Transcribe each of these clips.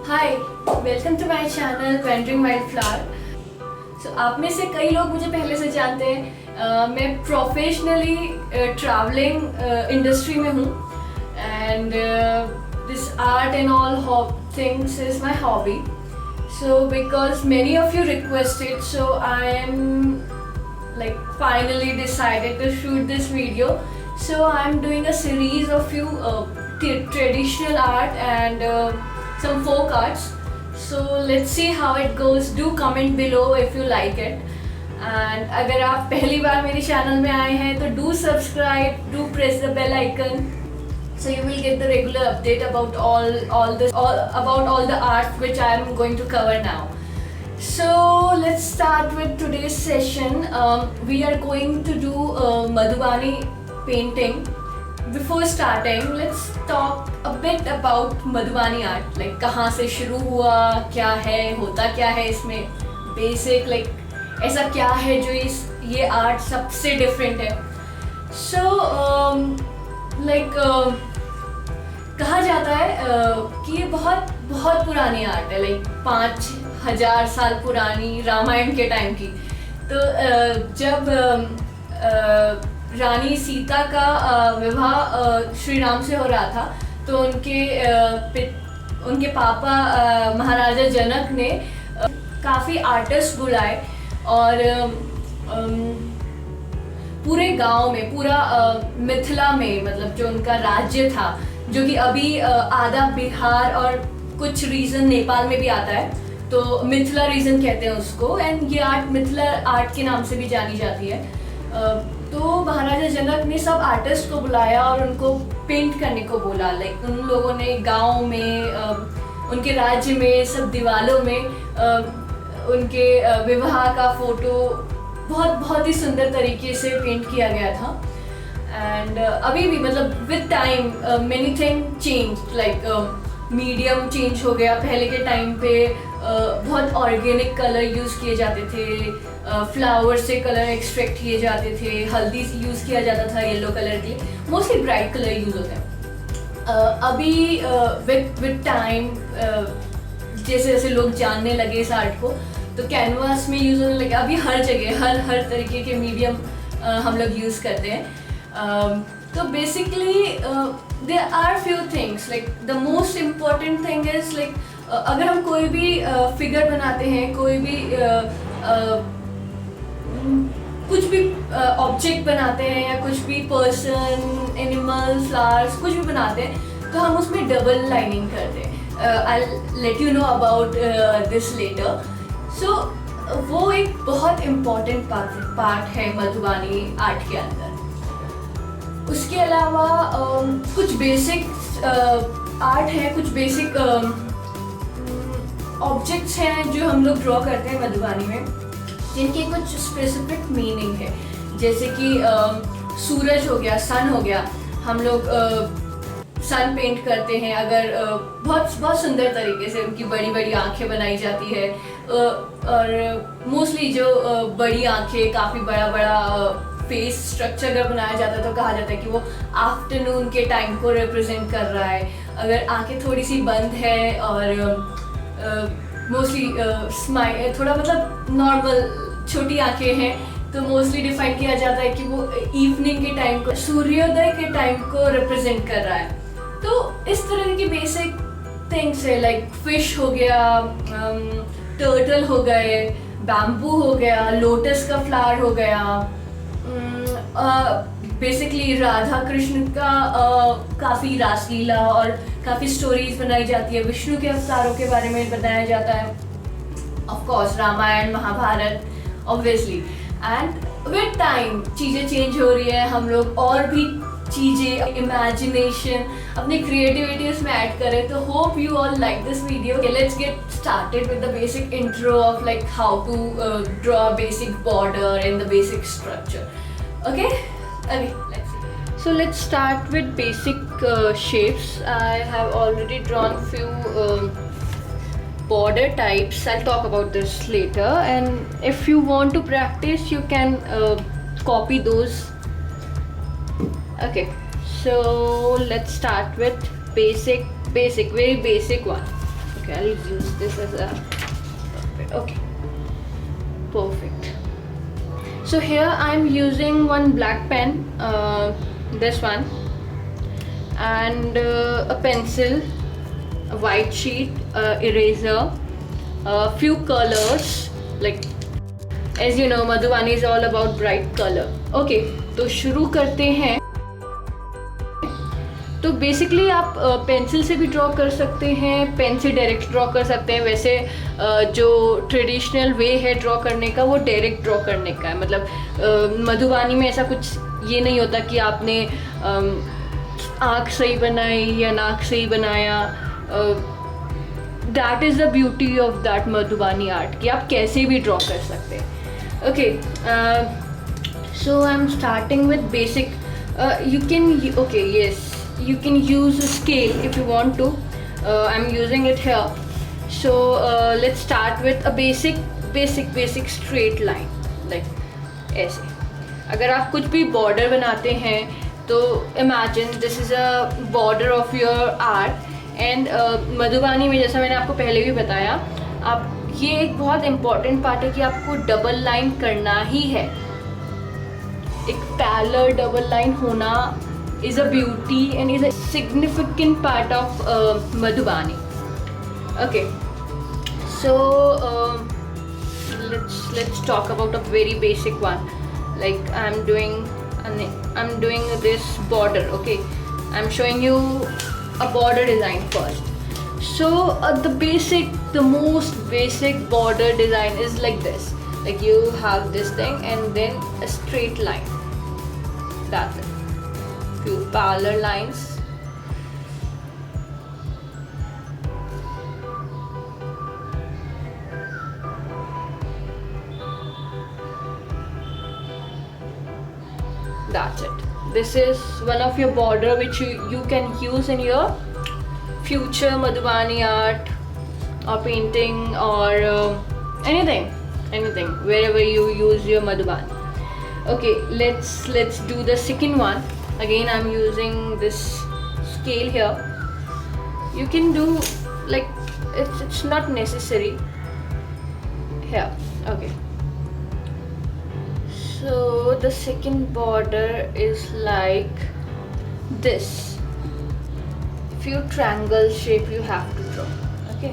Hi, welcome to my channel wandering wild flower. So आप में से कई लोग मुझे पहले से जानते हैं। मैं प्रोफेशनली ट्रैवलिंग इंडस्ट्री में हूँ and this art and all things is my hobby. So because many of you requested, so I am finally decided to shoot this video. So I'm doing a series of few traditional art and some folk arts. So let's see how it goes. Do comment below if you like it. And अगर आप पहली बार मेरे channel में आए हैं तो do subscribe, do press the bell icon. So you will get the regular update about all the art which I am going to cover now. So let's start with today's session. We are going to do Madhubani painting. Before starting, let's talk a bit about Madhubani art. Like कहाँ से शुरू हुआ, क्या है, होता क्या है इसमें, basic ऐसा क्या है जो ये आर्ट सबसे डिफरेंट है. So कहा जाता है कि ये बहुत बहुत पुरानी आर्ट है. 5,000 साल पुरानी, रामायण के टाइम की. तो जब रानी सीता का विवाह श्री राम से हो रहा था तो उनके पापा महाराजा जनक ने काफ़ी आर्टिस्ट बुलाए और पूरे गांव में, पूरा मिथिला में, मतलब जो उनका राज्य था, जो कि अभी आधा बिहार और कुछ रीजन नेपाल में भी आता है, तो मिथिला रीजन कहते हैं उसको. एंड ये आर्ट मिथिला आर्ट के नाम से भी जानी जाती है. तो महाराजा जनक ने सब आर्टिस्ट को बुलाया और उनको पेंट करने को बोला. उन लोगों ने गांव में, उनके राज्य में, सब दीवारों में उनके विवाह का फोटो बहुत ही सुंदर तरीके से पेंट किया गया था. एंड अभी भी मतलब with time many thing change, medium change हो गया. पहले के टाइम पे बहुत ऑर्गेनिक कलर यूज़ किए जाते थे, फ्लावर से कलर एक्सट्रैक्ट किए जाते थे, हल्दी यूज़ किया जाता था येलो कलर के, मोस्टली ब्राइट कलर यूज़ होते हैं. अभी विद टाइम जैसे जैसे लोग जानने लगे इस आर्ट को, तो कैनवास में यूज़ होने लगे. अभी हर जगह हर तरीके के मीडियम हम लोग यूज़ करते हैं. तो basically there are few things. The most important thing is अगर हम कोई भी फिगर बनाते हैं, कोई भी कुछ भी ऑब्जेक्ट बनाते हैं या कुछ भी पर्सन, एनिमल, फ्लावर्स कुछ भी बनाते हैं, तो हम उसमें डबल लाइनिंग करते हैं. I'll let you know about this later. So वो एक बहुत इम्पॉर्टेंट पार्ट है मधुबानी आर्ट के अंदर. उसके अलावा कुछ बेसिक आर्ट है, कुछ बेसिक ऑब्जेक्ट्स हैं जो हम लोग ड्रॉ करते हैं मधुबानी में, जिनकी कुछ स्पेसिफिक मीनिंग है. जैसे कि सूरज हो गया, सन हो गया. हम लोग सन पेंट करते हैं. अगर बहुत सुंदर तरीके से उनकी बड़ी बड़ी आंखें बनाई जाती है, और मोस्टली जो बड़ी आंखें, काफ़ी बड़ा फेस स्ट्रक्चर अगर बनाया जाता है तो कहा जाता है कि वो आफ्टरनून के टाइम को रिप्रेजेंट कर रहा है. अगर आंखें थोड़ी सी बंद है और मोस्टली स्माइल, थोड़ा मतलब नॉर्मल छोटी आंखें हैं, तो मोस्टली डिफाइन किया जाता है कि वो इवनिंग के टाइम को, सूर्योदय के टाइम को रिप्रेजेंट कर रहा है. तो इस तरह की बेसिक थिंग्स है. फिश हो गया, टर्टल हो गए, बैम्बू हो गया, लोटस का फ्लावर हो गया. बेसिकली राधा कृष्ण का काफ़ी रासलीला और काफ़ी स्टोरीज बनाई जाती है. विष्णु के अवतारों के बारे में बताया जाता है. Of course Ramayan, Mahabharat obviously. And with time चीज़ें चेंज हो रही है. हम लोग और भी चीज़ें, इमेजिनेशन, अपनी क्रिएटिविटी उसमें ऐड करें. तो hope you all like this video. Let's get started with the basic intro of how to draw a basic border and the basic structure. Okay, let's see. So let's start with basic shapes. I have already drawn few border types. I'll talk about this later, and if you want to practice you can copy those. Okay, so let's start with very basic one. Okay, I'll use this as a okay, perfect. So here I'm using one black pen, this one, and a pencil, a white sheet, eraser, a few colors. Like as you know, Madhubani is all about bright color. Okay, तो शुरू करते हैं. तो basically आप pencil से भी draw कर सकते हैं, पेन से डायरेक्ट ड्रॉ कर सकते हैं. वैसे जो ट्रेडिशनल वे है ड्रॉ करने का वो डायरेक्ट ड्रॉ करने का है. मतलब मधुबानी में ऐसा कुछ ये नहीं होता कि आपने आँख सही बनाई या नाक सही बनाया. That is the beauty of that Madhubani art कि आप कैसे भी ड्रॉ कर सकते हैं. Okay, so I am starting with basic. You can, okay, yes, you can use a scale if you want to. I'm using it here. So let's start with a basic straight line, like ऐसे. अगर आप कुछ भी border बनाते हैं तो imagine this is a border of your art. And Madhubani में जैसा मैंने आपको पहले भी बताया, आप ये एक बहुत important part है कि आपको double line करना ही है. एक पैरेलल डबल लाइन होना is a beauty and is a significant part of Madhubani. Okay, so let's talk about a very basic one. Like I'm doing this border. Okay, I'm showing you a border design first. So the most basic border design is like this. Like you have this thing and then a straight line. That's it. Few parallel lines. That's it. This is one of your border which you can use in your future Madhubani art or painting or anything wherever you use your Madhubani. Okay, let's do the second one. Again, I'm using this scale here. You can do like it's not necessary here. Okay, so the second border is like this. Few triangle shape you have to draw. Okay.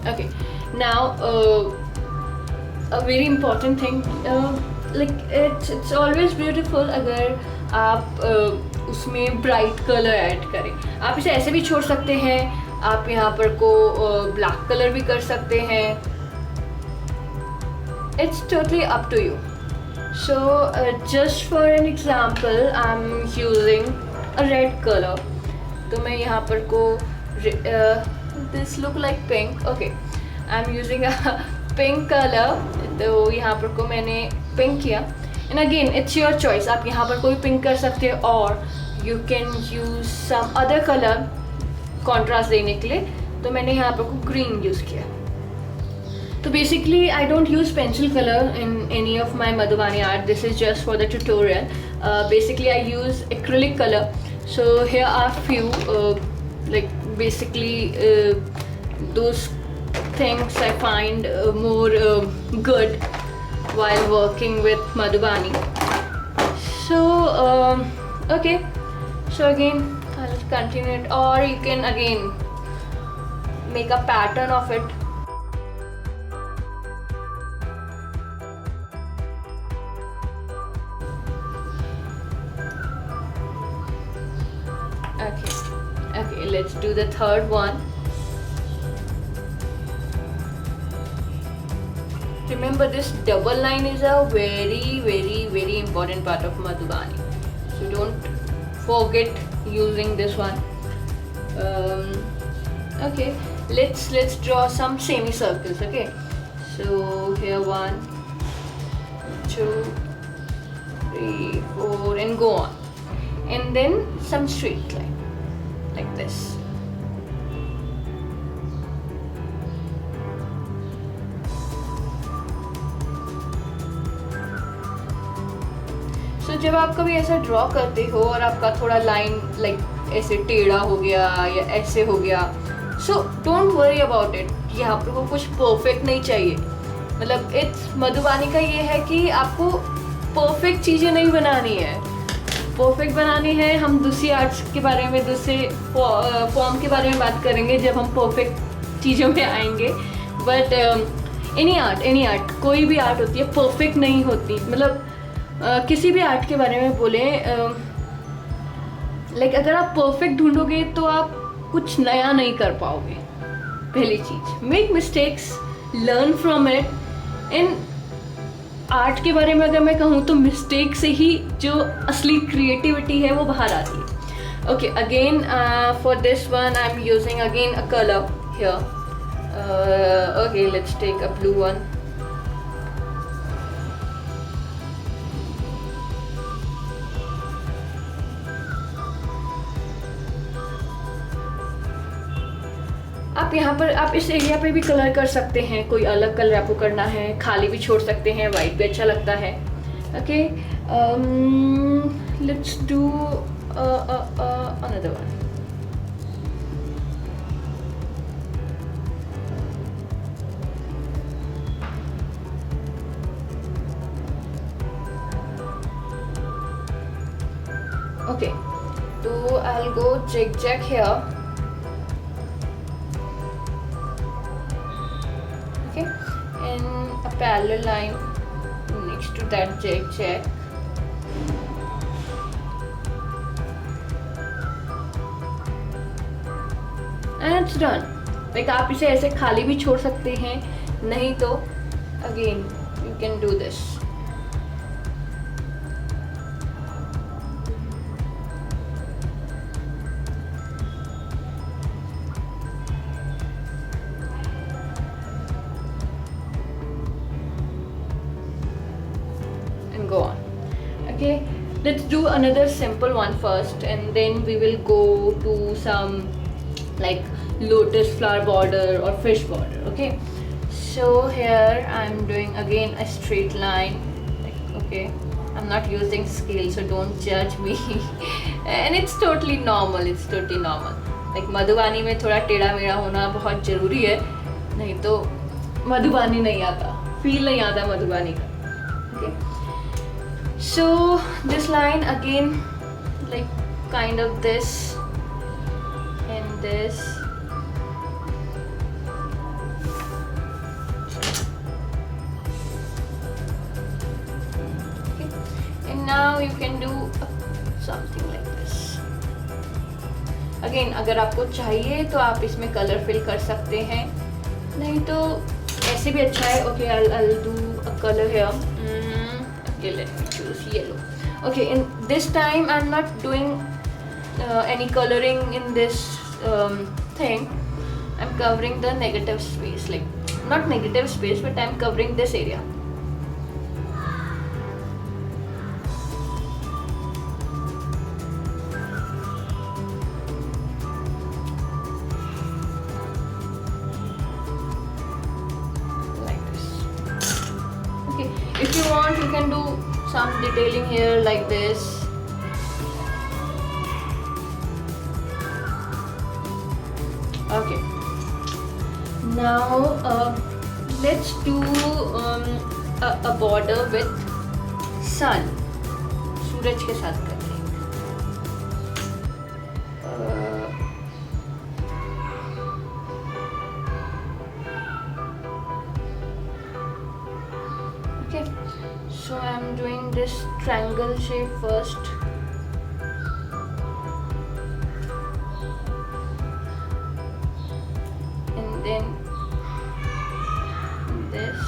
Okay, now a very important thing, like it's always beautiful अगर आप उसमें bright color add करें. आप इसे ऐसे भी छोड़ सकते हैं, आप यहाँ पर को black color भी कर सकते हैं. It's totally up to you. So just for an example, I'm using a red color. तो मैं यहाँ पर को this look like pink. Okay, I'm using a pink color. तो यहाँ पर को मैंने pink किया. And again, it's your choice. आप यहाँ पर कोई pink कर सकते हो और you can use some other color contrast देने के लिए. तो मैंने यहाँ पर को green use किया. So basically, I don't use pencil color in any of my Madhubani art. This is just for the tutorial. Basically, I use acrylic color. So here are few like basically those things I find more good while working with Madhubani. So okay, so again I'll continue it, or you can again make a pattern of it. Okay, let's do the third one. Remember, this double line is a very important part of Madhubani. So don't forget using this one. Okay, let's draw some semicircles. Okay, so here 1, 2, 3, 4, and go on, and then some straight line like this. सो जब आप कभी ऐसा draw करते हो और आपका थोड़ा line like ऐसे टेढ़ा हो गया या ऐसे हो गया, so don't worry about it कि आपको कुछ परफेक्ट नहीं चाहिए। मतलब इट्स मधुबानी का ये है कि आपको परफेक्ट चीज़ें नहीं बनानी है, परफेक्ट बनानी है। हम दूसरी आर्ट्स के बारे में, दूसरे फॉर्म के बारे में बात करेंगे जब हम परफेक्ट चीज़ों में आएंगे। बट एनी आर्ट, कोई भी आर्ट होती है, परफेक्ट नहीं होती। मतलब किसी भी आर्ट के बारे में बोलें, लाइक अगर आप परफेक्ट ढूंढोगे तो आप कुछ नया नहीं कर पाओगे। पहली चीज़, make mistakes, learn from it. इन आर्ट के बारे में अगर मैं कहूँ तो मिस्टेक से ही जो असली क्रिएटिविटी है वो बाहर आती है। Okay, again for this one I am using again a colour here. Okay, let's take a blue one. आप यहाँ पर, आप इस एरिया पे भी कलर कर सकते हैं, कोई अलग कलर आपको करना है, खाली भी छोड़ सकते हैं, वाइट भी अच्छा लगता है। Okay, let's do another one. Okay, तो I will go zigzag here. In a parallel line next to that zigzag. And it's done. Like आप इसे ऐसे खाली भी छोड़ सकते हैं, नहीं तो again you can do this. Go on. Okay, let's do another simple one first, and then we will go to some like lotus flower border or fish border. Okay, so here I'm doing again a straight line. Okay, I'm not using scale, so don't judge me. And it's totally normal. It's totally normal. Like Madhubani में थोड़ा टेढ़ा मेढ़ा होना बहुत ज़रूरी है, नहीं तो मधुबानी नहीं आता, फील नहीं आता मधुबानी का। Okay. So this line again, like kind of this and this. Okay. And now you can do something like this. Again, अगर आपको चाहिए तो आप इसमें कलर फिल कर सकते हैं, नहीं तो ऐसे भी अच्छा है। Okay, I'll do a color here. Okay, let me choose yellow. Okay, in this time I'm not doing any coloring in this thing. I'm covering the negative space, like not negative space, but I'm covering this area. If you want, you can do some detailing here like this. Okay. Now let's do a border with sun. सूरज के साथ करते हैं। Okay, so I'm doing this triangle shape first. And then this.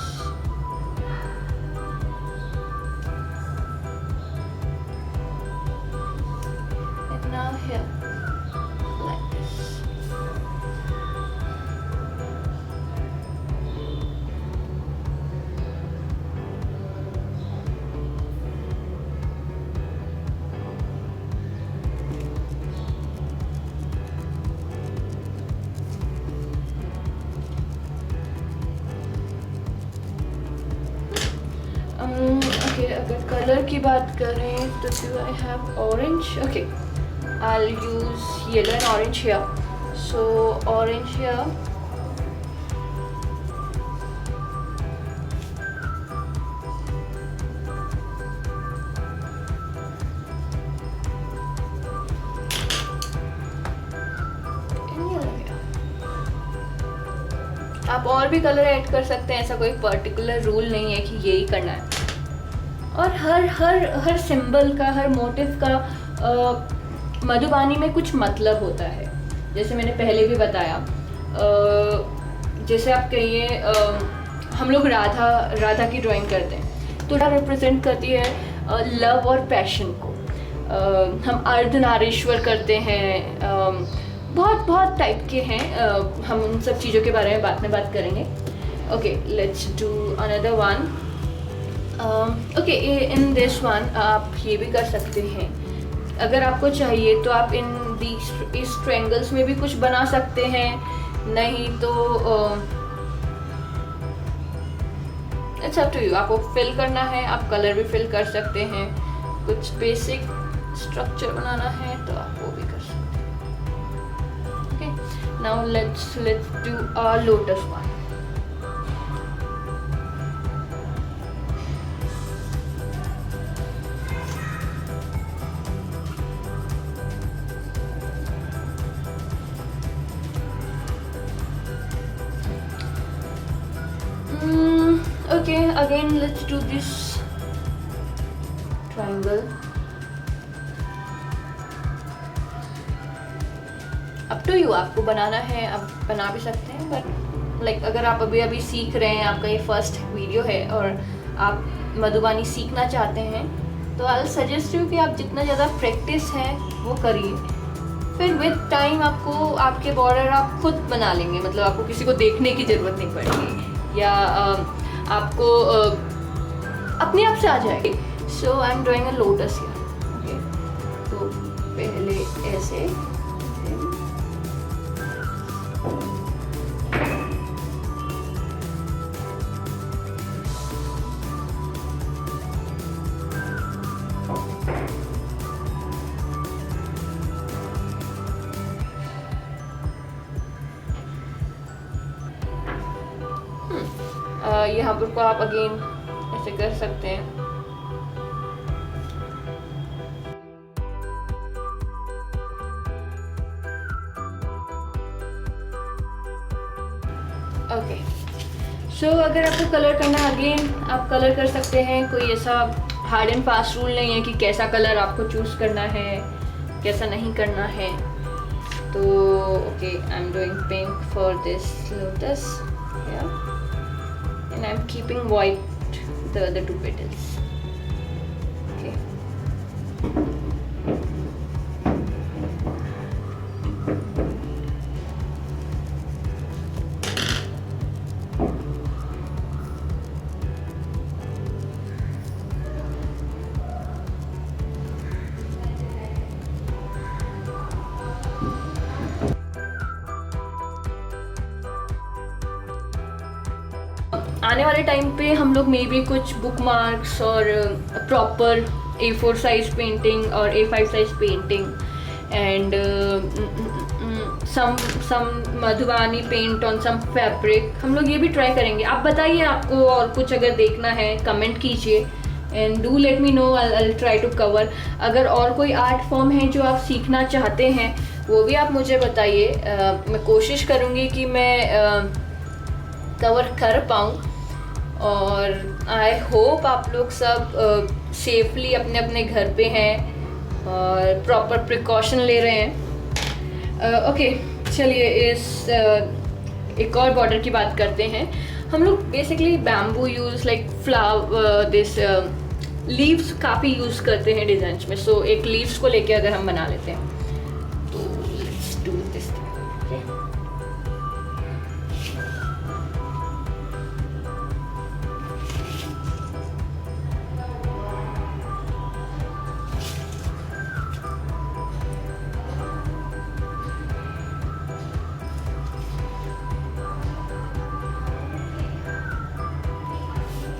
And now here, like this. Okay, अगर colour की बात करें तो do I have orange? Okay, I use yellow and orange here. So orange here. आप और भी colour add कर सकते हैं, ऐसा कोई पर्टिकुलर रूल नहीं है कि यही करना है. और हर हर हर सिंबल का, हर मोटिव का मधुबानी में कुछ मतलब होता है. जैसे मैंने पहले भी बताया, जैसे आप कहिए हम लोग राधा की ड्राइंग करते हैं तो राधा रिप्रेजेंट करती है लव और पैशन को. हम अर्धनारीश्वर करते हैं, बहुत टाइप के हैं. हम उन सब चीज़ों के बारे में बाद में बात करेंगे. Okay, let's do another one. Okay, in this one आप ये भी कर सकते हैं. अगर आपको चाहिए तो आप इस ट्रायंगल्स में भी कुछ बना सकते हैं. नहीं तो इट्स अप टू यू. आपको फिल करना है, आप कलर भी फिल कर सकते हैं. कुछ बेसिक स्ट्रक्चर बनाना है तो आप वो भी कर सकते हैं. Now let's do a lotus one. Okay, again let's do this triangle. Up to you, आपको बनाना है आप बना भी सकते हैं. बट लाइक अगर आप अभी सीख रहे हैं, आपका ये फर्स्ट वीडियो है और आप मधुबानी सीखना चाहते हैं तो आई सजेस्ट यू कि आप जितना ज़्यादा प्रैक्टिस है वो करिए. फिर विद टाइम आपको आपके बॉर्डर आप खुद बना लेंगे. मतलब आपको किसी को देखने की ज़रूरत नहीं पड़ेगी या आपको अपने आप से आ जाएगी. So I am drawing a lotus here. Okay, तो पहले ऐसे यहाँ पर को आप अगेन ऐसे कर सकते हैं. ओके, सो अगर आपको कलर करना है अगेन आप कलर कर सकते हैं. कोई ऐसा हार्ड एंड फास्ट रूल नहीं है कि कैसा कलर आपको चूज़ करना है, कैसा नहीं करना है. तो okay, I am doing pink for this lotus. And I'm keeping white the other two petals. Okay. आने वाले टाइम पे हम लोग मे भी कुछ बुक मार्क्स और प्रॉपर A4 साइज पेंटिंग और A5 size painting and some Madhubani paint on some fabric हम लोग ये भी ट्राई करेंगे. आप बताइए आपको और कुछ अगर देखना है कमेंट कीजिए and do let me know. I try to cover. अगर और कोई आर्ट फॉर्म है जो आप सीखना चाहते हैं वो भी आप मुझे बताइए. मैं कोशिश करूँगी कि मैं कवर कर पाऊँ. और आई होप आप लोग सब सेफली अपने अपने घर पे हैं और प्रॉपर प्रिकॉशन ले रहे हैं. ओके, चलिए इस एक और बॉर्डर की बात करते हैं. हम लोग basically bamboo use like flower this leaves काफ़ी यूज़ करते हैं डिज़ाइंस में. सो एक लीव्स को लेके अगर हम बना लेते हैं तो let's do this.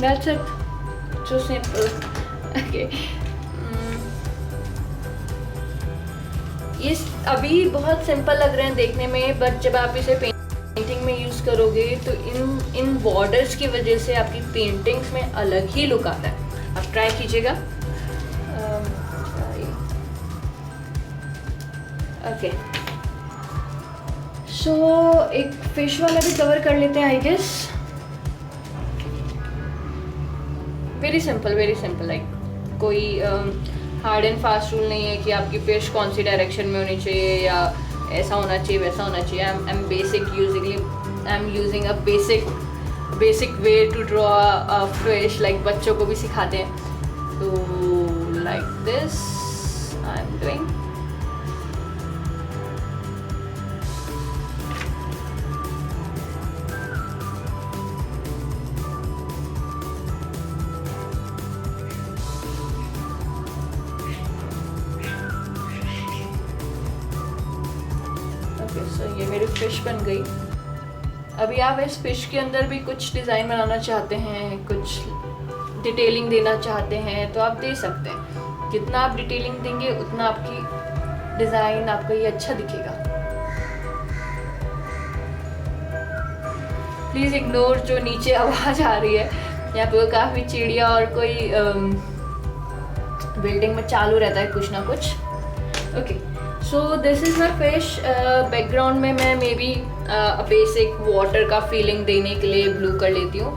That's it. So simple. Okay, ये अभी बहुत सिंपल लग रहे हैं देखने में, बट जब आप इसे पेंटिंग में यूज़ करोगे तो इन बॉर्डर्स की वजह से आपकी पेंटिंग्स में अलग ही लुक आता है। आप ट्राई कीजिएगा। ओके, सो एक फिश वाला भी कवर कर लेते हैं I guess. Very simple like कोई हार्ड एंड फास्ट रूल नहीं है कि आपकी फिश कौन सी डायरेक्शन में होनी चाहिए या ऐसा होना चाहिए वैसा होना चाहिए। I am using a basic way to draw a fish, like बच्चों को भी सिखाते हैं। तो like this I am doing. So ये मेरी फिश बन गई। अभी आप इस फिश के अंदर भी कुछ डिज़ाइन बनाना चाहते हैं, कुछ डिटेलिंग देना चाहते हैं तो आप दे सकते हैं। जितना आप डिटेलिंग देंगे उतना आपकी डिज़ाइन आपको ये अच्छा दिखेगा। प्लीज़ इग्नोर जो नीचे आवाज़ आ रही है, यहाँ पे काफ़ी चिड़िया और कोई बिल्डिंग में चालू रहता है कुछ ना कुछ। Okay, so this is my fish. Background में मैं मे बी बेसिक वाटर का फीलिंग देने के लिए ब्लू कर लेती हूँ।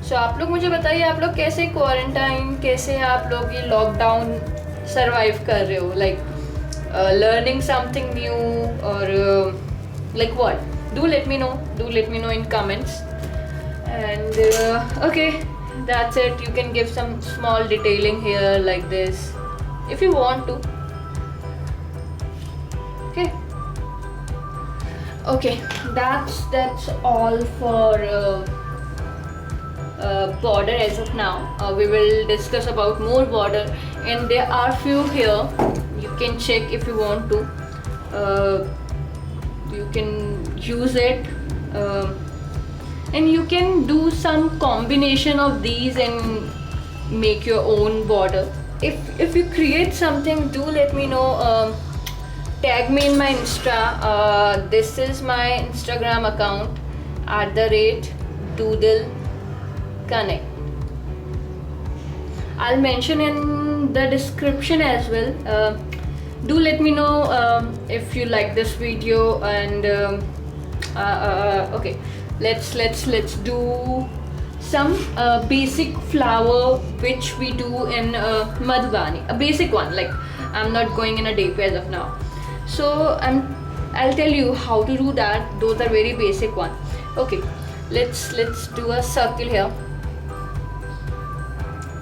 सो आप लोग मुझे बताइए, आप लोग कैसे क्वारंटाइन, कैसे आप लोग ये लॉकडाउन सरवाइव कर रहे हो? लाइक लर्निंग समथिंग न्यू और like what? Do let me know in comments. And okay, that's it. You can give some small detailing here like this if you want to. Okay, that's all for border as of now. We will discuss about more border, and there are few here. You can check if you want to. You can use it, and you can do some combination of these and make your own border. If you create something, do let me know. Tag me in my Insta. This is my Instagram account @doodleconnect. I'll mention in the description as well. Do let me know if you like this video, and okay, let's do some basic flower which we do in Madhubani, a basic one. Like, I'm not going in a deep as of now, so I'll tell you how to do that. Those are very basic one. Okay, let's do a circle here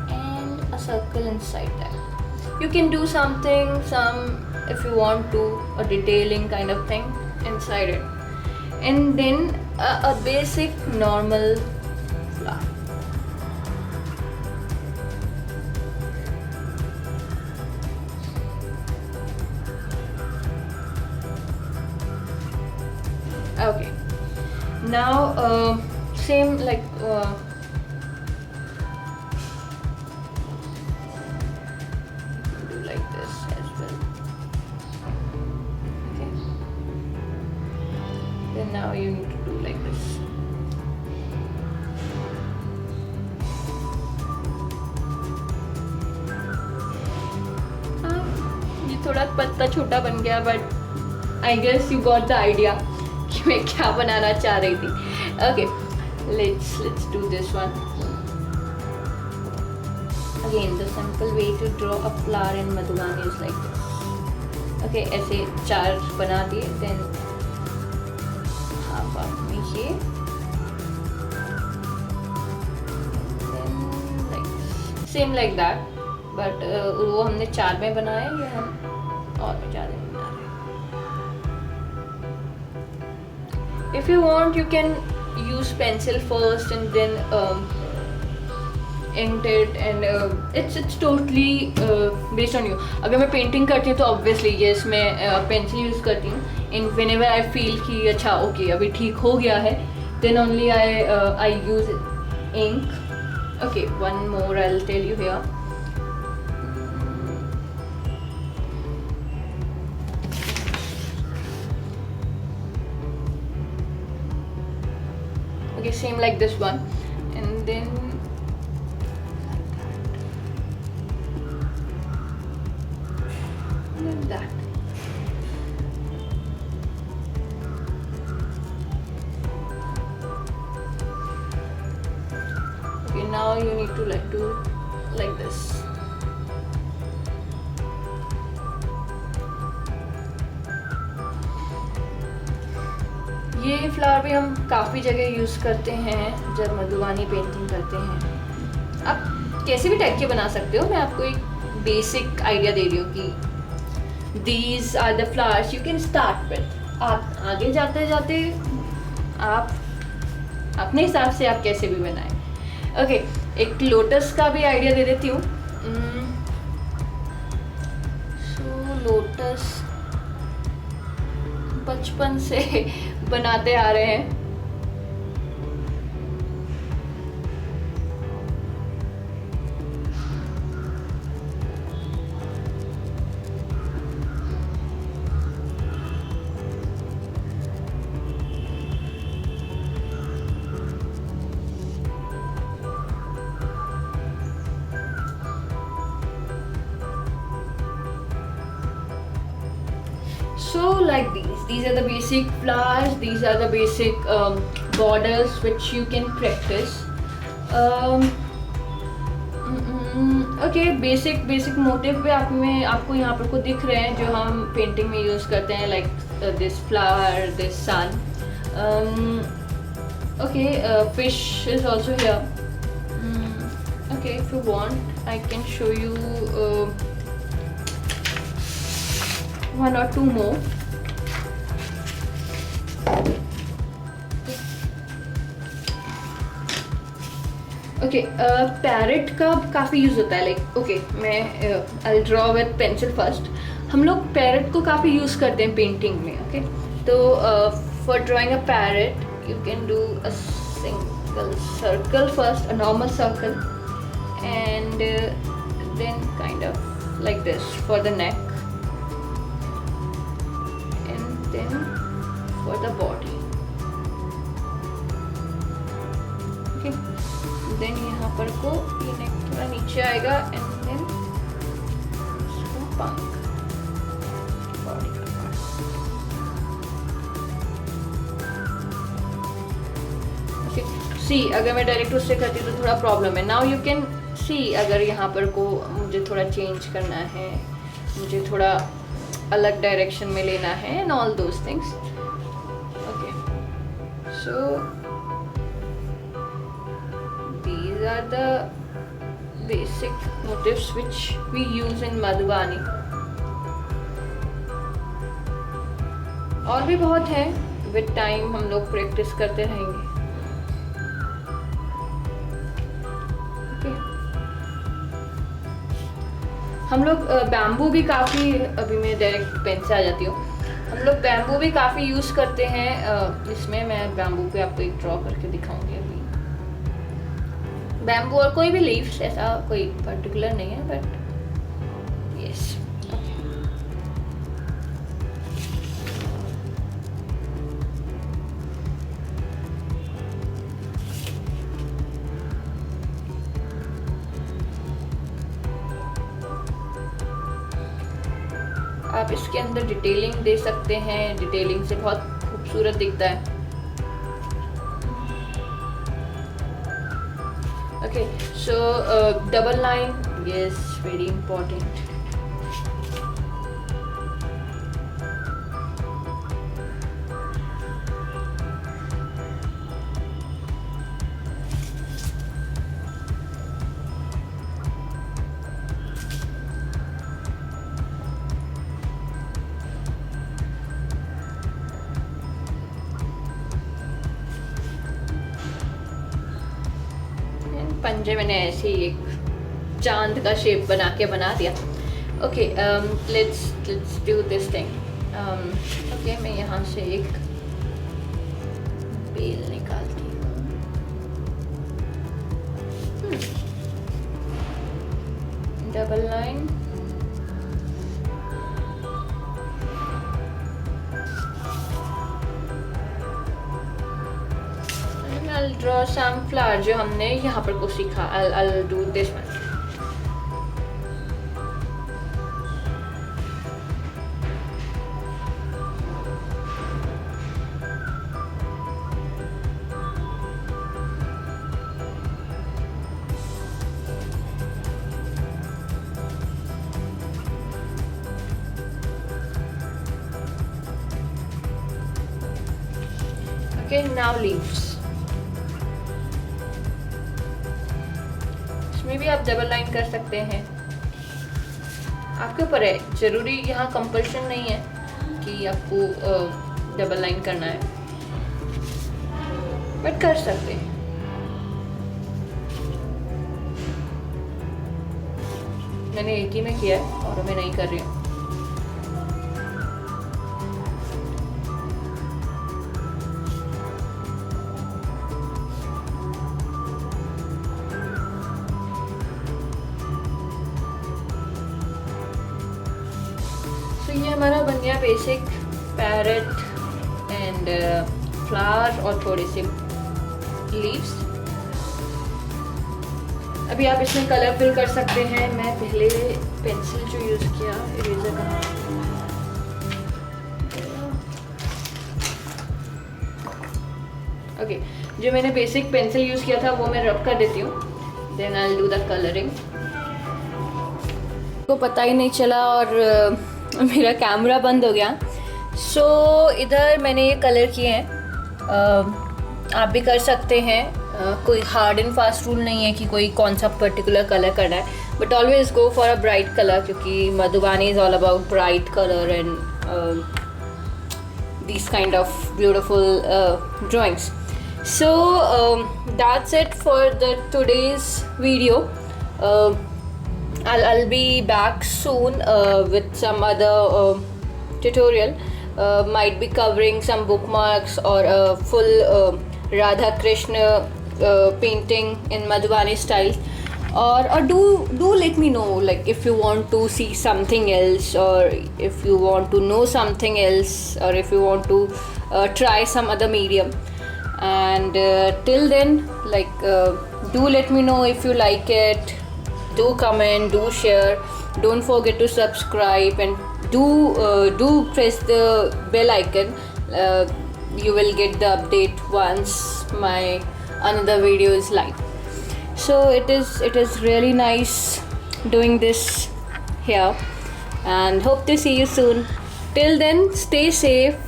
and a circle inside that. You can do some if you want to, a detailing kind of thing inside it, and then a basic normal flower. Okay, now same like now you need to do like this. ये थोड़ा पत्ता छोटा बन गया, but I guess you got the idea कि मैं क्या बनाना चाह रही थी. Okay, let's do this one. Again, the simple way to draw a flower in Madhubani is like this. Okay, ऐसे 4 बना दिए, then half of me here, then like same like that, but वो हमने 4 में बनाया, ये हम और में 4 में बना रहे हैं. If you want, you can use pencil first and then int it and it's totally based on you. अगर मैं पेंटिंग करती हूँ तो ऑब्वियसली येस मैं पेंसिल यूज़ करती हूँ. इन whenever I feel कि अच्छा ओके अभी ठीक हो गया है, then only I use ink. Okay, one more I'll tell you here. Okay, same like this one, and then that. Okay, now you need to do like this. ये flower भी हम काफ़ी जगह यूज़ करते हैं जब मधुबानी पेंटिंग करते हैं. आप कैसे भी टाइप के बना सकते हो. मैं आपको एक बेसिक आइडिया दे रही हूँ कि these are the flowers you can start with. आप आगे जाते जाते आप अपने हिसाब से आप कैसे भी बनाएं. ओके, एक लोटस का भी आइडिया दे देती हूँ. सो लोटस बचपन से बनाते आ रहे हैं. So like these are the basic flowers, these are the basic borders which you can practice. Okay, basic motif पे आपको यहाँ पर को दिख रहे हैं जो हम पेंटिंग में यूज़ करते हैं, like this flower, this sun. Okay, fish is also here. Okay, if you want I can show you one or two more. Okay, parrot का काफ़ी यूज़ होता है. लाइक ओके, मैं I'll draw with pencil first. हम लोग parrot को काफ़ी use करते हैं पेंटिंग में. ओके, तो for drawing a parrot you can do a single circle first, a normal circle, and then kind of like this for the neck, and then for the body. Okay, then यहाँ पर को ये नेक थोड़ा नीचे आएगा, and then इसका पंख body का पार्ट. ओके, सी अगर मैं डायरेक्ट उससे करती तो थोड़ा प्रॉब्लम है. नाउ यू कैन सी अगर यहाँ पर को मुझे थोड़ा चेंज करना है, मुझे थोड़ा अलग डायरेक्शन में लेना है, and all those things. Okay, so these are the basic motifs which we use in Madhubani. और भी बहुत है, with time हम लोग प्रैक्टिस करते रहेंगे. okay. हम लोग बैम्बू भी काफ़ी, अभी मैं डायरेक्ट पेन से आ जाती हूँ, हम लोग बैम्बू भी काफ़ी यूज़ करते हैं. इसमें मैं बैम्बू पे आपको एक ड्रॉ करके दिखाऊंगी. अभी बैम्बू और कोई भी लीव्स, ऐसा कोई पर्टिकुलर नहीं है, बट यस. आप इसके अंदर डिटेलिंग दे सकते हैं, डिटेलिंग से बहुत खूबसूरत दिखता है. Okay, so double line, yes, very important. पंजे मैंने ऐसे ही एक चांद का शेप बना के बना दिया. Okay, let's do this thing. Okay, मैं यहाँ से एक बेल निकालती हूँ. Double line. I'll draw some flower जो हमने यहाँ पर कुछ सीखा. I'll do this one. Okay, now leaves. इसमें भी आप डबल लाइन कर सकते हैं, आपके ऊपर है. जरूरी यहाँ कंपल्शन नहीं है कि आपको डबल लाइन करना है, बट कर सकते हैं. मैंने एक ही में किया है और मैं नहीं कर रही हूँ. तो ये हमारा बन गया बेसिक पैरेट एंड फ्लावर और थोड़े से लीव्स. अभी आप इसमें कलर फिल कर सकते हैं. मैं पहले पेंसिल जो यूज़ किया, इरेजर का, ओके, जो मैंने बेसिक पेंसिल यूज़ किया था वो मैं रब कर देती हूँ. Then I will do the colouring. को पता ही नहीं चला और मेरा कैमरा बंद हो गया. सो इधर मैंने ये कलर किए हैं. आप भी कर सकते हैं. कोई हार्ड एंड फास्ट रूल नहीं है कि कोई कौन सा पर्टिकुलर कलर करना है, but always go for a bright colour, क्योंकि Madhubani is all about bright colour and these kind of beautiful drawings. So that's it for the today's video. I'll be back soon with some other tutorial. Might be covering some bookmarks or a full Radha Krishna painting in Madhubani style. Or do let me know, like, if you want to see something else, or if you want to know something else, or if you want to try some other medium. And till then, like, do let me know if you like it. Do comment, do share, don't forget to subscribe, and do press the bell icon. You will get the update once my another video is live. So it is really nice doing this here, and hope to see you soon. Till then, stay safe,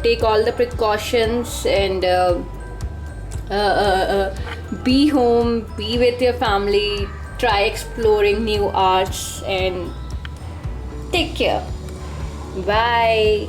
take all the precautions, and be home, be with your family. Try exploring new arts and take care. Bye.